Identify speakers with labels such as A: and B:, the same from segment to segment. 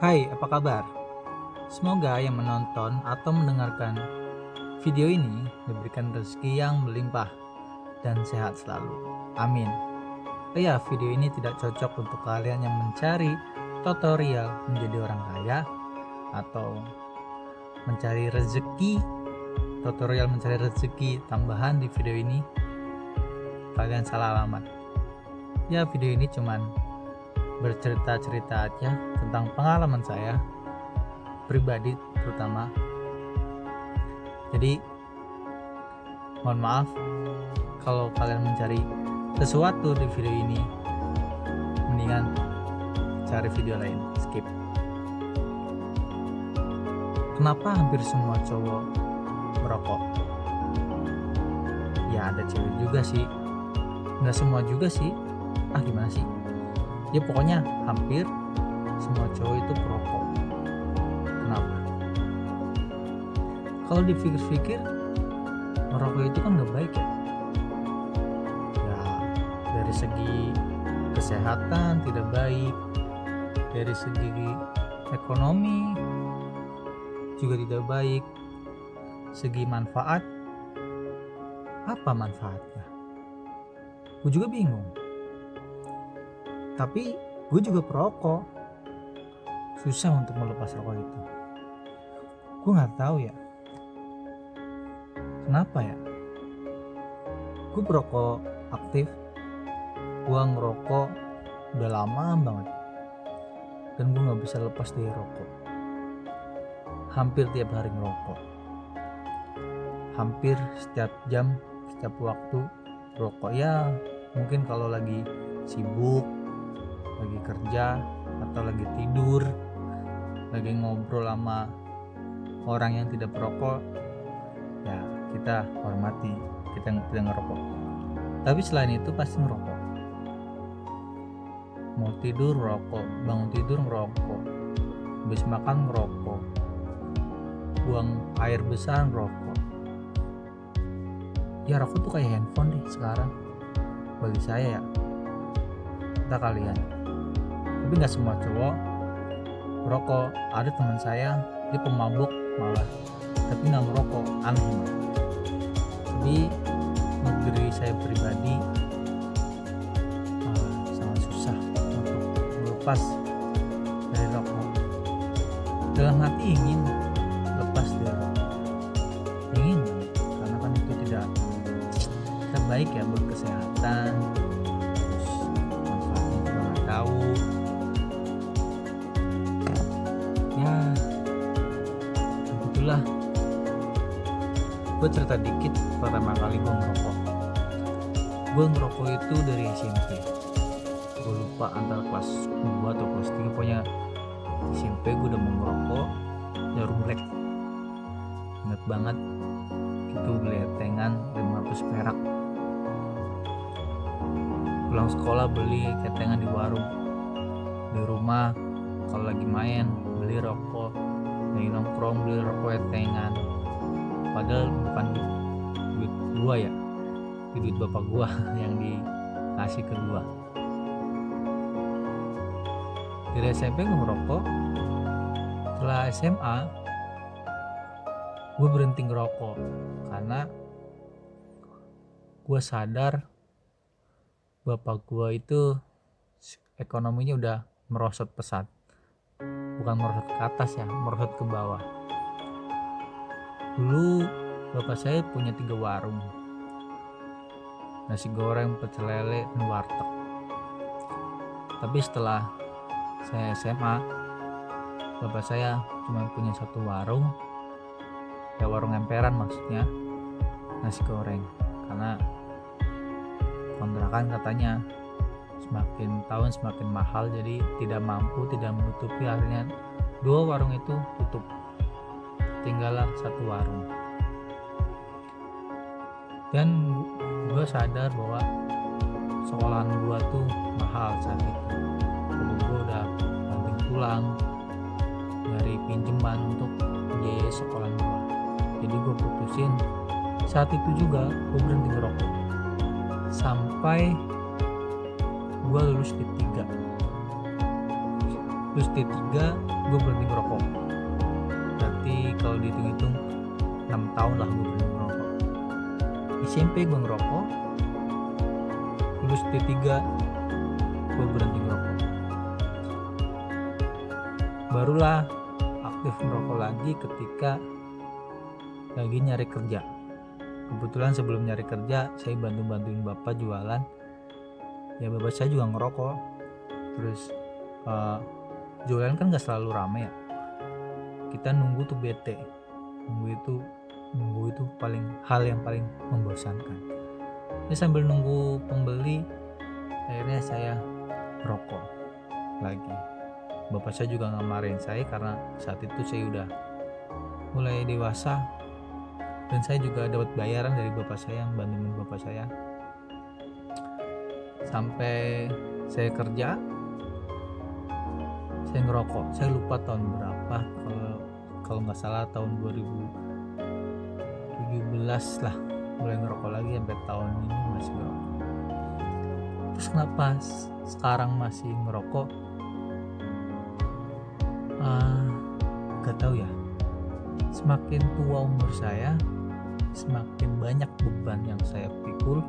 A: Hai, apa kabar? Semoga yang menonton atau mendengarkan video ini diberikan rezeki yang melimpah dan sehat selalu. Amin. Video ini tidak cocok untuk kalian yang mencari tutorial menjadi orang kaya atau mencari rezeki, tutorial mencari rezeki tambahan di video ini. Kalian salah alamat. Video ini cuman bercerita-cerita aja tentang pengalaman saya pribadi terutama. Jadi mohon maaf kalau kalian mencari sesuatu di video ini, mendingan cari video lain, skip. Kenapa hampir semua cowok merokok? Ya ada cewek juga sih, nggak semua juga sih. Gimana sih? Ya pokoknya hampir semua cowok itu perokok. Kenapa? Kalau dipikir-pikir, merokok itu kan gak baik ya. Dari segi kesehatan tidak baik, dari segi ekonomi juga tidak baik. Segi manfaat, apa manfaatnya? Gue juga bingung. Tapi gue juga perokok, susah untuk melepas rokok itu. Gue nggak tahu ya, kenapa ya? Gue perokok aktif, gue ngerokok udah lama banget, dan gue nggak bisa lepas dari rokok. Hampir tiap hari ngerokok, hampir setiap jam, setiap waktu rokok. Ya mungkin kalau lagi sibuk, lagi kerja, atau lagi tidur, lagi ngobrol sama orang yang tidak perokok, ya kita hormati, kita tidak ngerokok. Tapi selain itu pasti ngerokok. Mau tidur ngerokok, bangun tidur ngerokok, habis makan ngerokok, buang air besar ngerokok. Ya rokok tuh kayak handphone deh sekarang bagi saya ya. Entah kalian, tapi nggak semua cowok merokok. Ada teman saya, dia pemabuk malah, tapi nggak merokok. Aneh banget. Jadi negeri saya pribadi sangat susah untuk melepas dari rokok. Dalam hati ingin lepas dari rokok, ingin, karena kan itu tidak baik ya buat kesehatan. Terus manfaatnya juga nggak tahu. Ya begitulah. Gue cerita dikit pertama kali gue ngerokok. Gue ngerokok itu dari SMP. Gue lupa antara kelas 2 atau kelas 3. Pokoknya SMP gue udah mau ngerokok. Jarum black, inget banget. Itu beli ketengan 500 perak. Pulang sekolah beli ketengan di warung. Di rumah kalau lagi main beli rokok, lagi nongkrong beli rokok ketengan. Padahal bukan duit gua ya, itu duit bapak gua yang dikasih ke gua. Dari SMP gua ngerokok. Setelah SMA gua berhenti ngerokok karena gua sadar bapak gua itu ekonominya udah merosot pesat. Bukan merosot ke atas ya, merosot ke bawah. Dulu bapak saya punya 3 warung, nasi goreng, pecel lele, dan warteg. Tapi setelah saya SMA, bapak saya cuma punya 1 warung, ya warung emperan maksudnya, nasi goreng. Karena kontrakan katanya semakin tahun semakin mahal, jadi tidak mampu, tidak menutupi. Akhirnya 2 warung itu tutup, tinggallah 1 warung. Dan gue sadar bahwa sekolahan gue tuh mahal saat itu. Gue udah banting tulang dari pinjaman untuk biaya sekolahan gue. Jadi gue putusin saat itu juga gue berhenti ngerokok sampai gue lulus D3. gue berhenti merokok. Berarti kalau dihitung-hitung 6 tahun lah gue berhenti merokok. SMP gue ngerokok, lulus D3 gue berhenti merokok. Barulah aktif merokok lagi ketika lagi nyari kerja. Kebetulan sebelum nyari kerja saya bantuin bapak jualan. Ya bapak saya juga ngerokok. Terus jualan kan gak selalu rame ya. Kita nunggu tuh bete. Nunggu itu hal yang paling membosankan. Jadi sambil nunggu pembeli, akhirnya saya rokok lagi. Bapak saya juga ngamarin saya karena saat itu saya udah mulai dewasa. Dan saya juga dapat bayaran dari bapak saya, yang bantuin bapak saya. Sampai saya kerja, saya ngerokok. Saya lupa tahun berapa, kalau nggak salah tahun 2017 lah mulai ngerokok lagi, sampai tahun ini masih ngerokok. Terus kenapa sekarang masih ngerokok? Gak tahu ya. Semakin tua umur saya, semakin banyak beban yang saya pikul.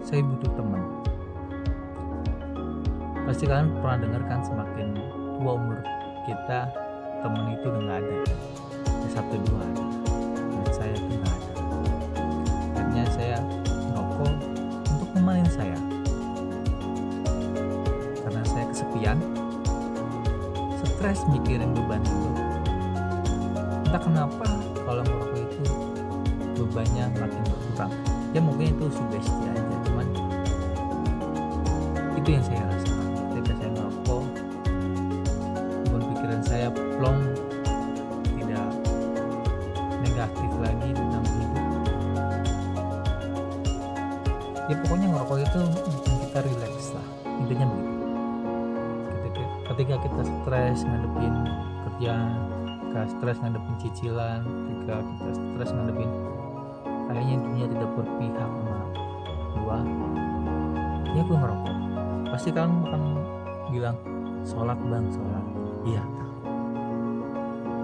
A: Saya butuh teman. Pasti kalian pernah dengar kan, semakin tua umur kita, teman itu udah gak ada. Ya, 1-2 ada. Dan saya itu gak ada. Akhirnya saya ngerokok untuk nemenin saya. Karena saya kesepian, stres mikirin beban itu. Entah kenapa kalau merokok itu bebannya makin berkurang. Ya mungkin itu sugesti aja, cuman itu yang saya rasakan ketika saya merokok. Beban pikiran saya plong, tidak negatif lagi tentang hidup. Ya pokoknya ngerokok itu bikin kita rileks lah, intinya begitu. Ketika kita stres ngadepin kerjaan, ketika stres ngadepin cicilan, ketika kita stres ngadepin kayaknya dunia tidak berpihak sama gua, ya gua ngerokok. Pasti kalian akan bilang, sholat bang, sholat. Iya,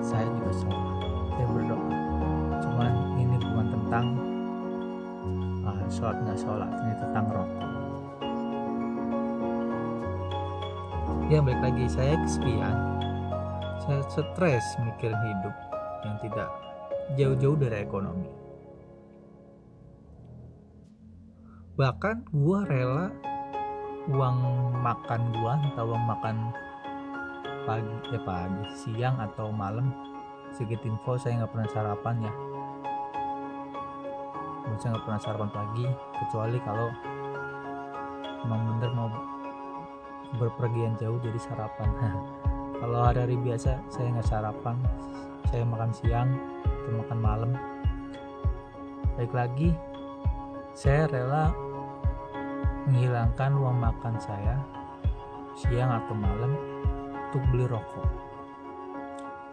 A: saya juga sholat, saya berdoa. Cuman ini bukan tentang sholat nggak sholat, ini tentang rokok. Ya balik lagi, saya kesepian, saya stres mikirin hidup yang tidak jauh-jauh dari ekonomi. Bahkan gua rela uang makan gua, entah uang makan pagi, siang atau malam. Sedikit info, saya nggak pernah sarapan ya. Saya nggak pernah sarapan pagi, kecuali kalau emang bener mau berpergian jauh jadi sarapan. Kalau hari-hari biasa saya nggak sarapan, saya makan siang atau makan malam. Baik lagi, saya rela menghilangkan uang makan saya siang atau malam untuk beli rokok.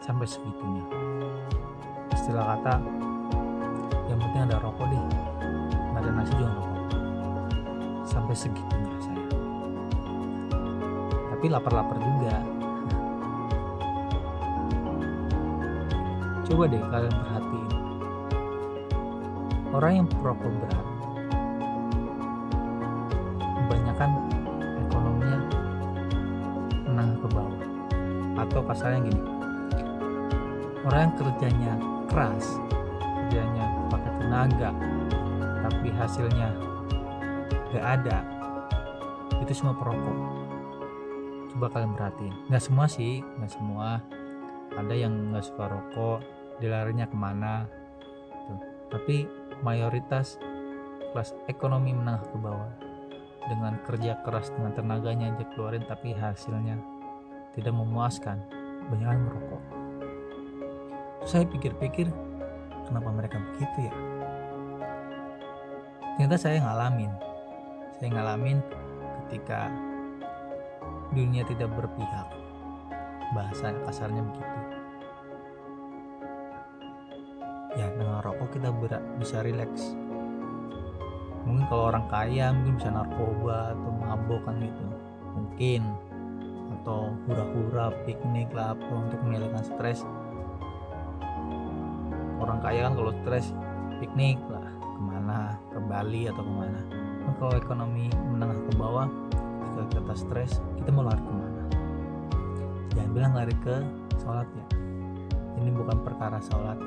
A: Sampai segitunya. Istilah kata, yang penting ada rokok deh, nggak ada nasi juga rokok. Sampai segitunya saya. Tapi lapar-lapar juga. Coba deh kalian perhatiin, orang yang perokok berat kebanyakan ekonominya menengah ke bawah. Atau kasarnya gini, orang yang kerjanya keras, kerjanya pakai tenaga, tapi hasilnya gak ada, itu semua perokok. Coba kalian perhatiin. Gak semua sih, gak semua. Ada yang gak suka rokok, dilarinya kemana tuh. Tapi mayoritas kelas ekonomi menengah ke bawah, dengan kerja keras, dengan tenaganya aja keluarin, tapi hasilnya tidak memuaskan, banyak merokok. Saya pikir-pikir, kenapa mereka begitu ya? Ternyata saya ngalamin ketika dunia tidak berpihak, bahasa kasarnya begitu. Ya dengan rokok kita bisa rileks. Mungkin kalau orang kaya mungkin bisa narkoba atau mabok kan gitu, mungkin. atau hura-hura, piknik lah apa untuk menghilangkan stres. Orang kaya kan kalau stres piknik lah kemana, ke Bali atau kemana. Nah, kalau ekonomi menengah ke bawah, ketika kita stres, kita mau lari kemana? Jangan bilang lari ke sholat ya. Ini bukan perkara sholat,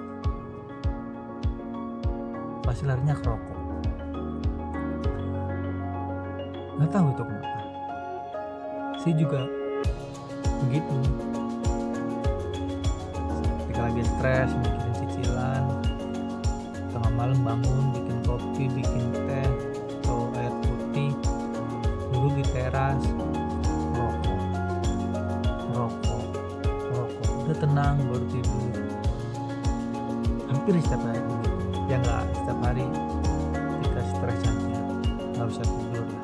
A: pasti larinya ke rokok. Nggak tahu itu kenapa. Saya juga begitu. Ketika lagi stres, mikirin cicilan, tengah malam bangun, bikin kopi, bikin teh atau air putih, duduk di teras, rokok, udah tenang baru tidur. Hampir setiap hari begitu. Ya nggak setiap hari, ketika stres aja nggak bisa tidur lah.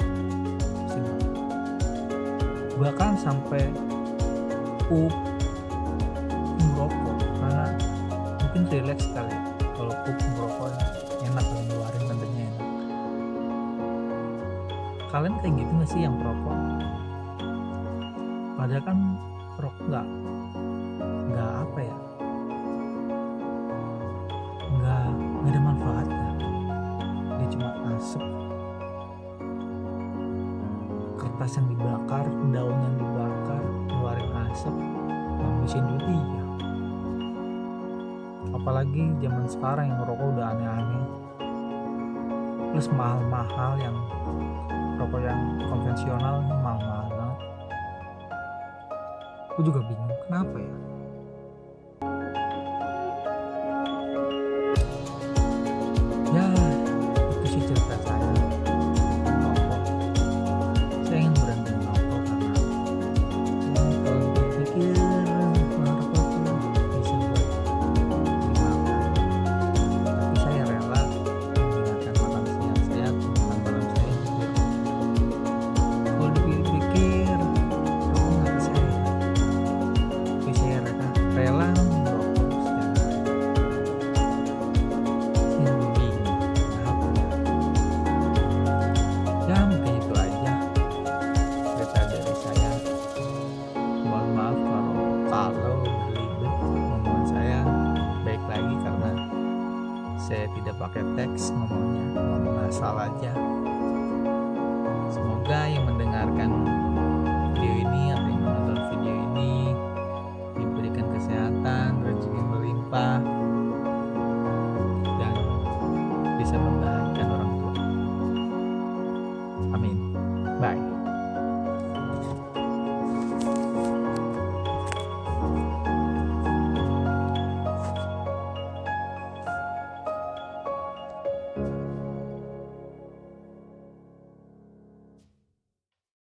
A: Bahkan sampai merokok karena mungkin relax sekali kalau merokok enak, kalau ngeluarin tandanya enak. Kalian kayak gitu nggak sih yang merokok? Padahal kan rokok nggak apa ya, nggak ada manfaatnya, dia cuma asap, kertas yang dibakar, daun yang dibakar, ngeluarin asap, ngabisin duit dia. Apalagi zaman sekarang yang rokok udah aneh-aneh, plus mahal-mahal, yang rokok yang konvensional mahal-mahal banget. Aku juga bingung kenapa ya. Ya itu sih cerita saya tentang rokok. Saya ingin berhenti merokok karena kalau dipikir merokok tuh bisa buat dimakan, tapi saya rela menggunakan makan siang saya atau makan malam saya juga. Kalau dipikir rokok nggak bisa ya, tapi saya rela merokok setiap hari. Saya bingung kenapa ya. Ya mungkin itu aja cerita dari saya. Mohon maaf kalau belibet omongan saya. Baik lagi karena saya tidak pakai teks ngomongnya, ngomong asal aja. Semoga yang mendengarkan